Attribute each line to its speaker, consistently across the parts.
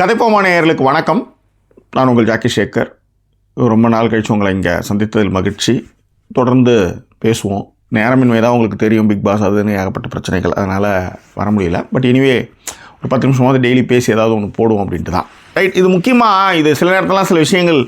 Speaker 1: கதைப்போமா நேயர்களுக்கு வணக்கம். நான் உங்கள் ஜாக்கி சேகர். ரொம்ப நாள் கழித்து உங்களை இங்கே சந்தித்ததில் மகிழ்ச்சி. தொடர்ந்து பேசுவோம். நேரமின்மை தான் உங்களுக்கு தெரியும், பிக் பாஸ் அதுன்னு ஏகப்பட்ட பிரச்சனைகள், அதனால் வர முடியல. பட் எனிவே ஒரு 10 நிமிஷமாவது டெய்லி பேசி ஏதாவது ஒன்று போடுவோம் அப்படின்ட்டு தான். ரைட், இது முக்கியமாக இது சில நேரத்துலாம் சில விஷயங்கள்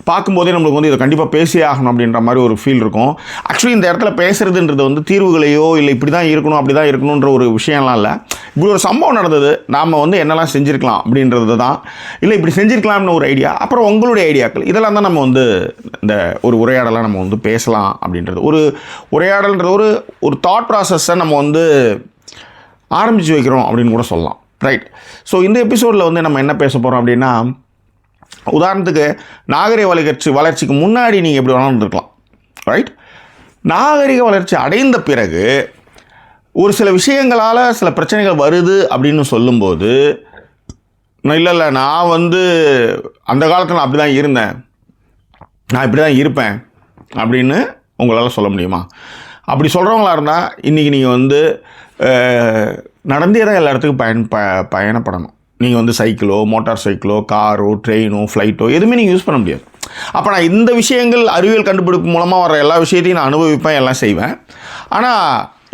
Speaker 1: பார்க்கும்போதே நம்மளுக்கு வந்து இதை கண்டிப்பாக பேசியே ஆகணும் அப்படின்ற மாதிரி ஒரு ஃபீல் இருக்கும். ஆக்சுவலி இந்த இடத்துல பேசுகிறதுன்றது வந்து தீர்வுகளையோ இல்லை இப்படி தான் இருக்கணும் அப்படி தான் இருக்கணுன்ற ஒரு விஷயம்லாம் இல்லை. இப்படி ஒரு சம்பவம் நடந்தது, நாம் வந்து என்னெல்லாம் செஞ்சுருக்கலாம் அப்படின்றது தான், இல்லை இப்படி செஞ்சுருக்கலாம்னு ஒரு ஐடியா, அப்புறம் உங்களுடைய ஐடியாக்கள், இதெல்லாம் தான் நம்ம வந்து இந்த ஒரு உரையாடலாம் நம்ம வந்து பேசலாம் அப்படின்றது. ஒரு உரையாடல்ன்றது ஒரு தாட் ப்ராசஸை நம்ம வந்து ஆரம்பித்து வைக்கிறோம் அப்படின்னு கூட சொல்லலாம். ரைட். ஸோ இந்த எபிசோடில் வந்து நம்ம என்ன பேச போகிறோம் அப்படின்னா, உதாரணத்துக்கு நாகரிக வளர்ச்சிக்கு முன்னாடி நீங்கள் எப்படி வேணாலும் இருக்கலாம். ரைட். நாகரிக வளர்ச்சி அடைந்த பிறகு ஒரு சில விஷயங்களால் சில பிரச்சனைகள் வருது அப்படின்னு சொல்லும்போது, இல்லை நான் வந்து அந்த காலத்தில் நான் அப்படி தான் இருந்தேன், நான் இப்படி தான் இருப்பேன் அப்படின்னு உங்களால் சொல்ல முடியுமா? அப்படி சொல்கிறவங்களா இருந்தால் இன்றைக்கி நீங்கள் வந்து நடந்தே தான் எல்லா இடத்துக்கும் பயணப்படணும். நீங்கள் வந்து சைக்கிளோ, மோட்டார் சைக்கிளோ, காரோ, ட்ரெயினோ, ஃப்ளைட்டோ எதுவுமே நீங்கள் யூஸ் பண்ண முடியாது. அப்போ நான் இந்த விஷயங்கள் அறிவியல் கண்டுபிடிப்பு மூலமாக வர எல்லா விஷயத்தையும் நான் அனுபவிப்பேன், எல்லாம் செய்வேன். ஆனால்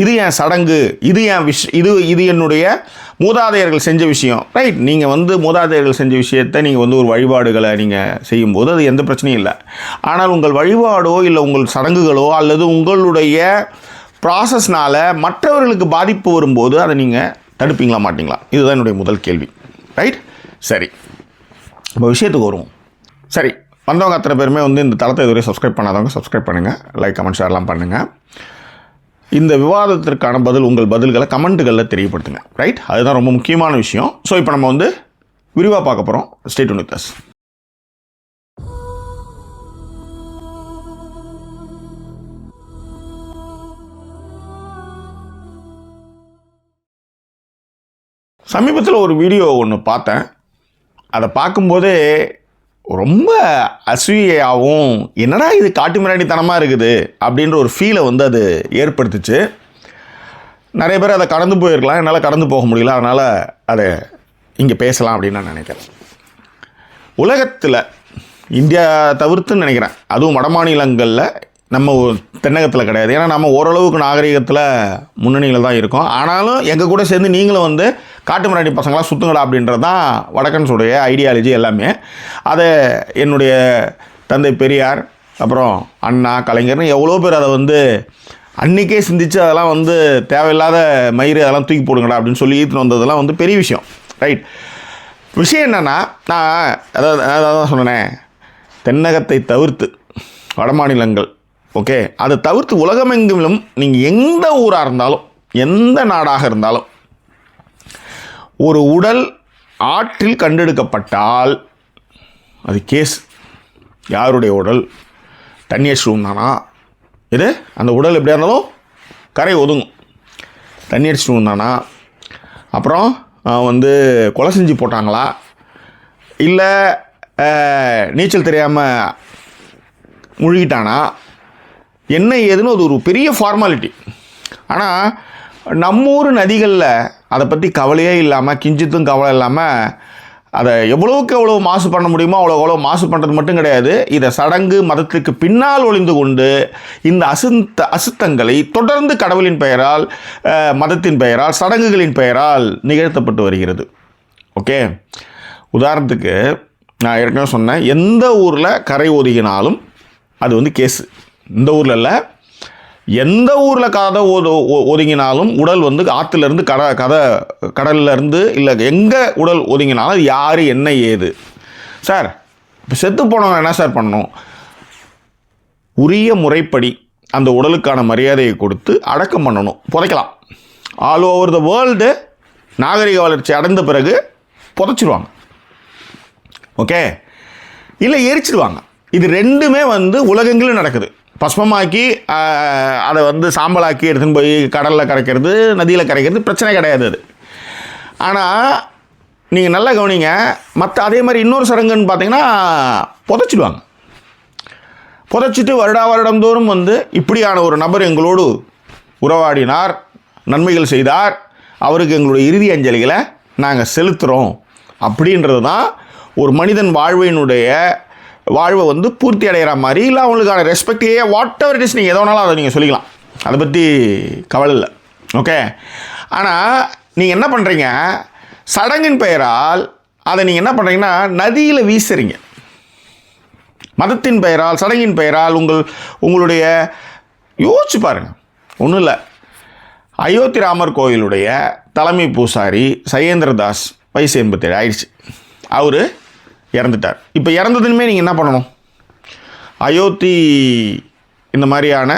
Speaker 1: இது என் சடங்கு, இது என் இது என்னுடைய மூதாதையர்கள் செஞ்ச விஷயம். ரைட். நீங்கள் வந்து மூதாதையர்கள் செஞ்ச விஷயத்தை நீங்கள் வந்து ஒரு வழிபாடுகளை நீங்கள் செய்யும்போது அது எந்த பிரச்சனையும் இல்லை. ஆனால் உங்கள் வழிபாடோ இல்லை உங்கள் சடங்குகளோ அல்லது உங்களுடைய ப்ராசஸ்னால் மற்றவர்களுக்கு பாதிப்பு வரும்போது அதை நீங்கள் தடுப்பீங்களா மாட்டிங்களா? இதுதான் என்னுடைய முதல் கேள்வி. ரைட். சரி, இப்போ விஷயத்துக்கு வருவோம். சரி, வந்தவங்க அத்தனை பேருமே வந்து இந்த தளத்தை இதுவரை சப்ஸ்கிரைப் பண்ணாதவங்க சப்ஸ்கிரைப் பண்ணுங்கள், லைக் கமெண்ட் ஷேர்லாம் பண்ணுங்கள். இந்த விவாதத்திற்கான உங்கள் பதில்களை கமெண்ட்டுகளில் தெரியப்படுத்துங்க. ரைட், அதுதான் ரொம்ப முக்கியமான விஷயம். ஸோ இப்போ நம்ம வந்து விரிவாக பார்க்க போகிறோம். Stay tune with us. சமீபத்தில் ஒரு வீடியோ ஒன்று பார்த்தேன். அதை பார்க்கும்போதே ரொம்ப அசூயாகவும், என்னடா இது காட்டு மிராண்டித்தனமாக இருக்குது அப்படின்ற ஒரு ஃபீலை வந்து அது ஏற்படுத்துச்சு. நிறைய பேர் அதை கடந்து போயிருக்கலாம், என்னால் கடந்து போக முடியல, அதனால் அதை இங்கே பேசலாம் அப்படின்னு நான் நினைக்கிறேன். உலகத்தில் இந்தியா தவிர்த்துன்னு நினைக்கிறேன், அதுவும் வட மாநிலங்களில், நம்ம தென்னகத்தில் கிடையாது. ஏன்னா நம்ம ஓரளவுக்கு நாகரிகத்தில் முன்னணியில் தான் இருக்கோம். ஆனாலும் எங்கள் கூட சேர்ந்து நீங்களும் வந்து காட்டு மிராண்டி பசங்களாம் சுற்றுங்கடா அப்படின்றது தான் வடக்கன்ஸுடைய ஐடியாலஜி எல்லாமே. அதை என்னுடைய தந்தை பெரியார், அப்புறம் அண்ணா, கலைஞர்னு எவ்வளோ பேர் அதை வந்து அன்றைக்கே சிந்தித்து அதெல்லாம் வந்து தேவையில்லாத மயிறு அதெல்லாம் தூக்கி போடுங்கடா அப்படின்னு சொல்லி ஈர்த்துன்னு வந்ததெல்லாம் வந்து பெரிய விஷயம். ரைட். விஷயம் என்னென்னா, நான் அதான் சொன்னேன், தென்னகத்தை தவிர்த்து வட மாநிலங்கள், ஓகே, அதை தவிர்த்து உலகமெங்கிலும் நீங்கள் எந்த ஊராக இருந்தாலும், எந்த நாடாக இருந்தாலும், ஒரு உடல் ஆற்றில் கண்டெடுக்கப்பட்டால் அது கேஸ். யாருடைய உடல்? தண்ணி அடிச்சுட்டு தானா இது? அந்த உடல் எப்படியா இருந்தாலும் கரை ஒதுங்கும். தண்ணி அடிச்சுட்டு தானா? அப்புறம் வந்து கொலை செஞ்சு போட்டாங்களா, இல்லை நீச்சல் தெரியாமல் முழுகிட்டானா, என்ன ஏதுன்னு அது ஒரு பெரிய ஃபார்மாலிட்டி. ஆனால் நம்ம ஊர் நதிகளில் அதை பற்றி கவலையே இல்லாமல், கிஞ்சித்தும் கவலை இல்லாமல், அதை எவ்வளோவுக்கு எவ்வளோ மாசு பண்ண முடியுமோ அவ்வளோ மாசு பண்ணுறது மட்டும் கிடையாது, இதை சடங்கு மதத்திற்கு பின்னால் ஒளிந்து கொண்டு இந்த அசுத்தங்களை தொடர்ந்து கடவுளின் பெயரால், மதத்தின் பெயரால், சடங்குகளின் பெயரால் நிகழ்த்தப்பட்டு வருகிறது. ஓகே, உதாரணத்துக்கு நான் ஏற்கனவே சொன்னேன், எந்த ஊரில் கரை ஒதுங்கினாலும் அது வந்து கேஸு. இந்த ஊரில் இல்லை, எந்த ஊரில் கதை ஒதுங்கினாலும் உடல் வந்து ஆற்றுலேருந்து கடல்லேருந்து இல்லை எங்கே உடல் ஒதுங்கினாலும் அது யார் என்ன ஏது. சார், இப்போ செத்து போனவங்க என்ன சார் பண்ணணும்? உரிய முறைப்படி அந்த உடலுக்கான மரியாதையை கொடுத்து அடக்கம் பண்ணணும், புதைக்கலாம். ஆல் ஓவர் த வேர்ல்டு நாகரிக வளர்ச்சி அடைந்த பிறகு புதைச்சிடுவாங்க. ஓகே, இல்லை எரிச்சிடுவாங்க. இது ரெண்டுமே வந்து உலகெங்கிலும் நடக்குது. பஸ்மமாக்கி அதை வந்து சாம்பலாக்கி எடுத்துன்னு போய் கடலில் கரைக்கிறது, நதியில் கரைக்கிறது பிரச்சனை கிடையாது அது. ஆனால் நீங்கள் நல்லா கவனிங்க, அதே மாதிரி இன்னொரு சடங்குன்னு பார்த்தீங்கன்னா புதைச்சிடுவாங்க. புதைச்சிட்டு வருடந்தோறும் வந்து இப்படியான ஒரு நபர் எங்களோடு உறவாடினார், நன்மைகள் செய்தார், அவருக்கு எங்களுடைய இறுதி அஞ்சலிகளை நாங்கள் செலுத்துகிறோம் அப்படின்றது தான் ஒரு மனிதன் வாழ்வை வந்து பூர்த்தி அடைகிற மாதிரி, இல்லை அவங்களுக்கான ரெஸ்பெக்டே வாட் எவர் இட் இஸ், நீங்கள் எதை வேணாலும் அதை நீங்கள் சொல்லிக்கலாம், அதை பற்றி கவலை இல்லை. ஓகே, ஆனால் நீங்கள் என்ன பண்ணுறீங்க, சடங்கின் பெயரால் அதை நீங்கள் என்ன பண்ணுறீங்கன்னா நதியில் வீசுறீங்க. மதத்தின் பெயரால், சடங்கின் பெயரால் உங்களுடைய யோசிச்சு பாருங்கள். ஒன்றும் இல்லை, அயோத்தி ராமர் கோயிலுடைய தலைமை பூசாரி சையேந்திரதாஸ் வயசு 87 ஆயிடுச்சு. அவர் இறந்துட்டார். இப்போ இறந்ததுமே நீங்கள் என்ன பண்ணணும், அயோத்தி இந்த மாதிரியான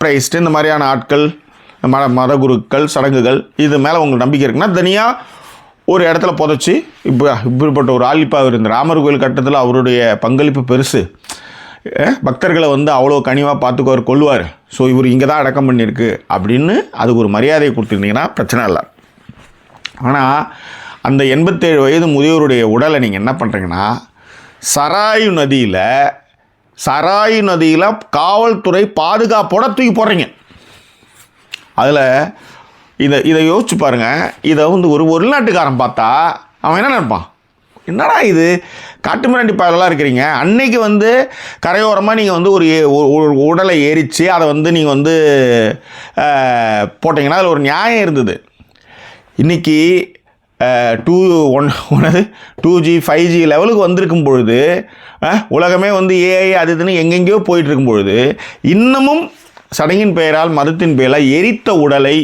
Speaker 1: பிரைஸ்ட், இந்த மாதிரியான ஆட்கள், மத குருக்கள், சடங்குகள், இது மேலே உங்களுக்கு நம்பிக்கை இருக்குன்னா தனியாக ஒரு இடத்துல புதைச்சி, இப்படிப்பட்ட ஒரு ஆலிப்பாக இருந்த ராமர் கோயில் கட்டத்தில் அவருடைய பங்களிப்பு பெருசு, பக்தர்களை வந்து அவ்வளோ கனிவாக பார்த்துக்குவார், கொள்வார், ஸோ இவர் இங்கே தான் அடக்கம் பண்ணியிருக்கு அப்படின்னு அதுக்கு ஒரு மரியாதையை கொடுத்துருந்தீங்கன்னா பிரச்சனை இல்லை. ஆனால் அந்த 87 வயது முதியோருடைய உடலை நீங்கள் என்ன பண்ணுறீங்கன்னா சராயு நதியில் காவல்துறை பாதுகாப்போட தூக்கி போடுறீங்க. அதில் இதை யோசிச்சு பாருங்கள். இதை வந்து ஒரு வெளிநாட்டுக்காரன் பார்த்தா அவன் என்ன நினைப்பான், என்னடா இது காட்டுமிராண்டி பாடலாம் இருக்கிறீங்க. அன்னைக்கு வந்து கரையோரமாக நீங்கள் வந்து ஒரு உடலை எரித்து அதை வந்து நீங்கள் வந்து போட்டிங்கன்னா அதில் ஒரு நியாயம் இருந்தது. இன்றைக்கி 2G 5G லெவலுக்கு வந்திருக்கும் பொழுது, உலகமே வந்து ஏஐ அது இதுன்னு எங்கெங்கேயோ போயிட்டுருக்கும் பொழுது, இன்னமும் சடங்கின் பெயரால், மதத்தின் பெயரால் எரித்த உடலை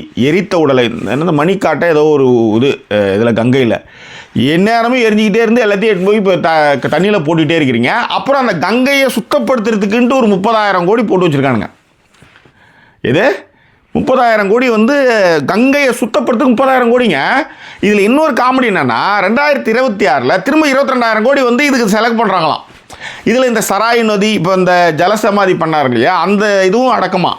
Speaker 1: என்னது மணிக்காட்டை ஏதோ ஒரு இதில் கங்கையில் எந்நேரமும் எரிஞ்சிக்கிட்டே இருந்து எல்லாத்தையும் எடுத்து போய் இப்போ தண்ணியில் போட்டுக்கிட்டே இருக்கிறீங்க. அப்புறம் அந்த கங்கையை சுத்தப்படுத்துறதுக்குன்ட்டு ஒரு 30,000 கோடி போட்டு வச்சுருக்கானுங்க. இது 30,000 கோடி வந்து கங்கையை சுத்தப்படுத்துக்கு 30,000 கோடிங்க. இதில் இன்னொரு காமெடி என்னென்னா 2026 திரும்ப 22,000 கோடி வந்து இதுக்கு செலக்ட் பண்ணுறாங்களாம். இதில் இந்த சராயு நதி, இப்போ இந்த ஜலசமாதி பண்ணார் இல்லையா, அந்த இதுவும் அடக்கமா.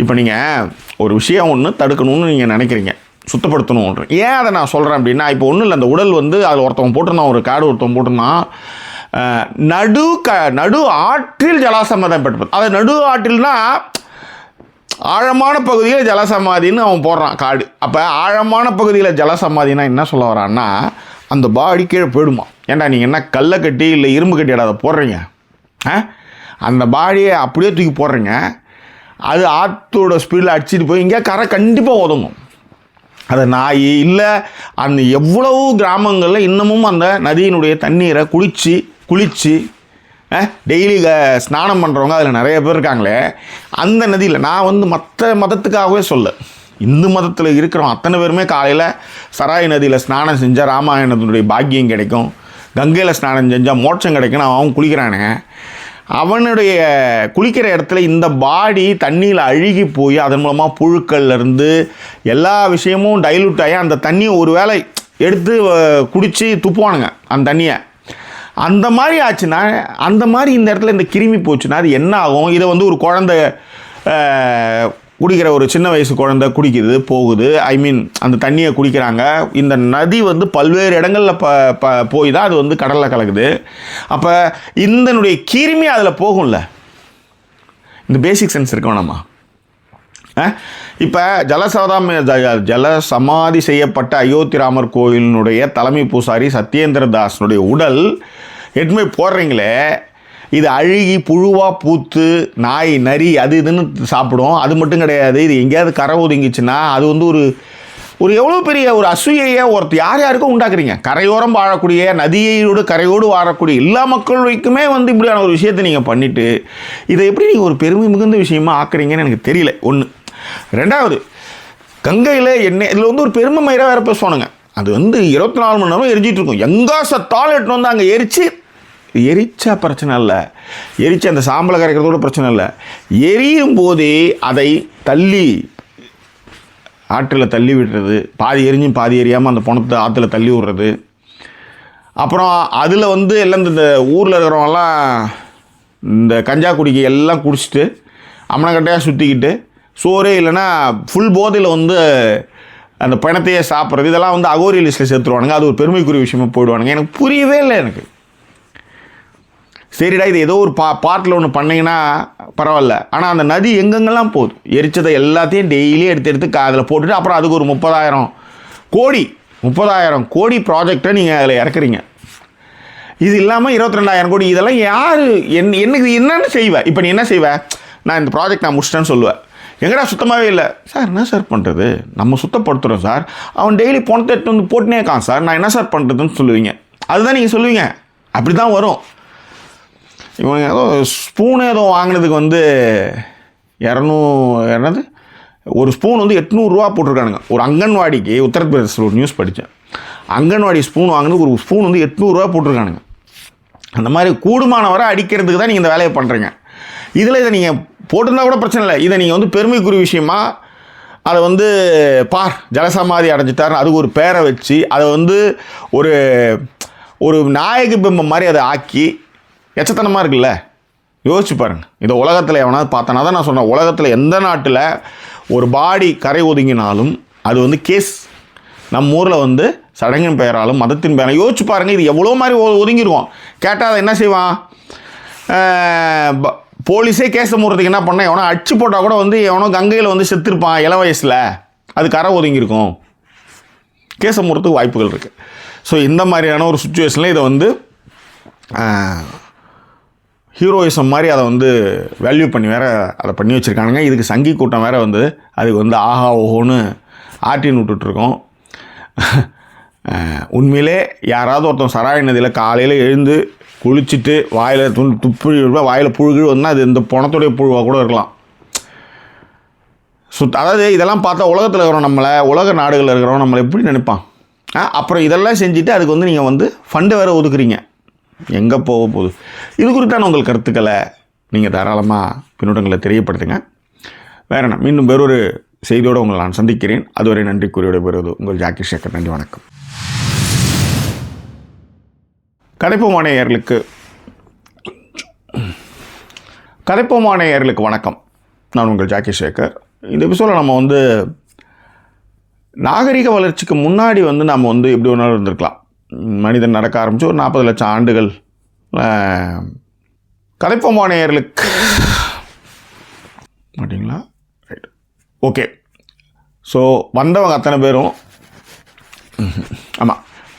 Speaker 1: இப்போ நீங்கள் ஒரு விஷயம் ஒன்று தடுக்கணும்னு நீங்கள் நினைக்கிறீங்க, சுத்தப்படுத்தணும். ஏன் அதை நான் சொல்கிறேன் அப்படின்னா, இப்போ ஒன்றும் இல்லை, அந்த உடல் வந்து அதில் ஒருத்தவங்க போட்டிருந்தான், ஒரு காடு ஒருத்தவங்க போட்டிருந்தான், நடு ஆற்றில் ஜலசமாதி பெற்றது. அது நடு ஆற்றில்னா ஆழமான பகுதியில் ஜலசமாதின்னு அவன் போடுறான் காடு. அப்போ ஆழமான பகுதியில் ஜலசமாதினா என்ன சொல்ல வரான்னா, அந்த பாடி கீழே போயிடுமா. ஏன்டா நீங்கள் என்ன கல்லை கட்டி இல்லை இரும்பு கட்டி அதை போடுறீங்க, அந்த பாடியை அப்படியே தூக்கி போடுறீங்க, அது ஆற்றோட ஸ்பீடில் அடிச்சுட்டு போய் இங்கே கரை கண்டிப்பாக உதவும். அதை நாய் இல்லை அந்த எவ்வளவு கிராமங்களில் இன்னமும் அந்த நதியினுடைய தண்ணீரை குளித்து டெய்லி ஸ்நானம் பண்ணுறவங்க அதில் நிறைய பேர் இருக்காங்களே. அந்த நதியில் நான் வந்து மற்ற மதத்துக்காகவே சொல்ல, இந்து மதத்தில் இருக்கிறோம் அத்தனை பேருமே காலையில் சராய் நதியில் ஸ்நானம் செஞ்சால் ராமாயணத்தினுடைய பாக்கியம் கிடைக்கும், கங்கையில் ஸ்நானம் செஞ்சால் மோட்சம் கிடைக்குன்னு அவன் குளிக்கிறானுங்க. அவனுடைய குளிக்கிற இடத்துல இந்த பாடி தண்ணியில் அழுகி போய் அதன் மூலமாக புழுக்கள்லேருந்து எல்லா விஷயமும் டைலூட் ஆகி அந்த தண்ணியை ஒரு வேளை எடுத்து குடித்து துப்புவானுங்க அந்த தண்ணியை. அந்த மாதிரி ஆச்சுன்னா, அந்த மாதிரி இந்த இடத்துல இந்த கிருமி போச்சுன்னா அது என்ன ஆகும்? இதை வந்து ஒரு குழந்தை குடிக்கிற, ஒரு சின்ன வயசு குழந்தை குடிக்குது, போகுது, அந்த தண்ணியை குடிக்கிறாங்க. இந்த நதி வந்து பல்வேறு இடங்களில் போய் தான் அது வந்து கடலில் கலக்குது. அப்போ இதனுடைய கிருமி அதில் போகும்ல. இந்த பேசிக் சென்ஸ் இருக்க வேணாமா? இப்போ ஜலசமாதி செய்யப்பட்ட அயோத்தி ராமர் கோயிலினுடைய தலைமை பூசாரி சத்யேந்திரதாசனுடைய உடல் எட்டுமே போடுறீங்களே, இது அழுகி புழுவாக பூத்து நாய் நரி அது இதுன்னு சாப்பிடும். அது மட்டும் கிடையாது, இது எங்கேயாவது கரை ஒதுங்கிச்சுன்னா அது வந்து ஒரு எவ்வளோ பெரிய ஒரு அசூயையை யாருக்கும் உண்டாக்குறீங்க. கரையோரம் வாழக்கூடிய, நதியோடு கரையோடு வாழக்கூடிய எல்லா மக்களுக்குமே வந்து இப்படியான ஒரு விஷயத்தை நீங்கள் பண்ணிவிட்டு இதை எப்படி நீங்கள் ஒரு பெருமை மிகுந்த விஷயமா ஆக்குறீங்கன்னு எனக்கு தெரியல. ஒன்று. ரெண்டாவது, கங்கையில் இதில் வந்து ஒரு பெருமை மயிராக வேறு பேசுவானுங்க. அது வந்து 24 மணி நேரம் எரிஞ்சிட்டு இருக்கும். எங்கா சத்தால் எட்டு வந்து அங்கே எரிச்சா பிரச்சனை இல்லை, எரிச்சா அந்த சாம்பலை கரைக்கிறதோட பிரச்சனை இல்லை, எரியும் போதே அதை ஆற்றில் தள்ளி விடுறது, பாதி எரிஞ்சும் பாதி எரியாமல் அந்த பணத்தை ஆற்றுல தள்ளி விடுறது. அப்புறம் அதில் வந்து எல்லாம் இந்த ஊரில் இருக்கிறவங்கலாம் இந்த கஞ்சா குடிக்க எல்லாம் குடிச்சிட்டு அம்மனக்கட்டையாக சுற்றிக்கிட்டு சோறே இல்லைன்னா ஃபுல் போதையில் வந்து அந்த பணத்தையே சாப்பிட்றது, இதெல்லாம் வந்து அகோரி லிஸ்ட்டில் சேர்த்துருவானுங்க. அது ஒரு பெருமைக்குரிய விஷயமா போயிடுவானுங்க. எனக்கு புரியவே இல்லை. எனக்கு சரிடா, இது ஏதோ ஒரு பாட்டில் ஒன்று பண்ணிங்கன்னா பரவாயில்ல, ஆனால் அந்த நதி எங்கெங்கெல்லாம் போகுது, எரிச்சதை எல்லாத்தையும் டெய்லி எடுத்து அதில் போட்டுட்டு அப்புறம் அதுக்கு ஒரு 30,000 கோடி 30,000 கோடி ப்ராஜெக்டை நீங்கள் அதில் இறக்குறீங்க. இது இல்லாமல் 22,000 கோடி. இதெல்லாம் யார் எனக்கு என்னென்னு செய்வேன்? இப்போ நீ என்ன செய்வேன்? நான் இந்த ப்ராஜெக்ட் நான் முடிச்சிட்டேன்னு சொல்லுவேன். எங்கடா சுத்தமாகவே இல்லை சார். என்ன சார் பண்ணுறது? நம்ம சுத்தப்படுத்துகிறோம் சார். அவன் டெய்லி பணத்தை எடுத்து வந்து போட்டுனே இருக்கான் சார். நான் என்ன சார் பண்ணுறதுன்னு சொல்லுவீங்க. அதுதான் நீங்கள் சொல்லுவீங்க. அப்படி தான் வரும். இவங்க ஏதோ ஸ்பூன் ஏதோ வாங்கினதுக்கு வந்து 200 என்னது ஒரு ஸ்பூன் வந்து 800 ரூபா போட்டிருக்கானுங்க. ஒரு அங்கன்வாடிக்கு உத்தரப்பிரதேசத்தில் ஒரு நியூஸ் படித்தேன். அங்கன்வாடி ஸ்பூன் வாங்கினது ஒரு ஸ்பூன் வந்து 800 ரூபா போட்டிருக்கானுங்க. அந்த மாதிரி கூடுமானவரை அடிக்கிறதுக்கு தான் நீங்கள் இந்த வேலையை பண்ணுறீங்க. இதில் இதை நீங்கள் போட்டிருந்தா கூட பிரச்சனை இல்லை. இதை நீங்கள் வந்து பெருமைக்குரிய விஷயமா அதை வந்து பார் ஜலசமாதி அடைஞ்சிட்டார் அதுக்கு ஒரு பேரை வச்சு அதை வந்து ஒரு ஒரு நாயக பிம்பம் மாதிரி அதை ஆக்கி எச்சத்தனமாக இருக்குல்ல. யோசிச்சு பாருங்கள். இதை உலகத்தில் எவனாவது பார்த்தனா தான் நான் சொன்னேன். உலகத்தில் எந்த நாட்டில் ஒரு பாடி கரை ஒதுங்கினாலும் அது வந்து கேஸ். நம்ம ஊரில் வந்து சடங்கின் பெயராலும் மதத்தின் பெயராலும் யோசிச்சு பாருங்கள். இது எவ்வளோ மாதிரி ஒதுங்கிடுவோம். கேட்டால் அதை என்ன செய்வான்? போலீஸே கேஸை மூடுறதுக்கு என்ன பண்ணால் எவனோ அடிச்சு போட்டால் கூட வந்து எவனோ கங்கையில் வந்து செத்துருப்பான் இள வயசில். அது கரை ஒதுங்கியிருக்கும். கேஸை மூடுறதுக்கு வாய்ப்புகள் இருக்குது. ஸோ இந்த மாதிரியான ஒரு சுச்சுவேஷனில் இதை வந்து ஹீரோயிசம் மாதிரி அதை வந்து வேல்யூ பண்ணி வேறு அதை பண்ணி வச்சுருக்கானுங்க. இதுக்கு சங்கி கூட்டம் வேறு வந்து அதுக்கு வந்து ஆஹா ஓஹோன்னு ஆட்டின்னு விட்டுட்ருக்கோம். உண்மையிலே யாராவது ஒருத்தன் சராய நதியில் காலையில் எழுந்து குளிச்சுட்டு வாயில் துப்புழி வாயில் புழுகு வந்தால் அது இந்த பணத்துடைய புழுவாக கூட இருக்கலாம். அதாவது இதெல்லாம் பார்த்தா உலகத்தில் இருக்கிறோம், நம்மளை உலக நாடுகளில் இருக்கிறோம் நம்மளை எப்படி நினைப்பான்? அப்புறம் இதெல்லாம் செஞ்சுட்டு அதுக்கு வந்து நீங்கள் வந்து ஃபண்டு வேறு ஒதுக்குறீங்க. எங்கே போக போகுது? இது குறித்தான உங்கள் கருத்துக்களை நீங்கள் தாராளமாக பின்னூட்டங்களை தெரியப்படுத்துங்க. வேற என்ன, மீண்டும் வேறொரு செய்தியோடு உங்களை நான் சந்திக்கிறேன். அதுவரை நன்றி கூறியோடு பெறுவது உங்கள் ஜாக்கி சேகர். நன்றி, வணக்கம். கதைப்போமானேயர்களுக்கு வணக்கம். நான் உங்கள் ஜாக்கி சேகர். இந்த எபிசோடில் நம்ம வந்து நாகரிக வளர்ச்சிக்கு முன்னாடி வந்து நம்ம வந்து எப்படி ஒன்றாலும் இருந்திருக்கலாம். மனிதன் நடக்க ஆரம்பித்து ஒரு 40 லட்சம் ஆண்டுகள். கதைப்போமானேயர்களுக்கு மாட்டிங்களா? Right, okay. ஸோ வந்தவங்க அத்தனை பேரும்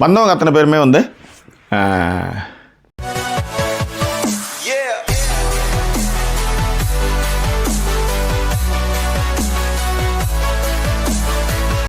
Speaker 1: வந்தவங்க அத்தனை பேருமே வந்து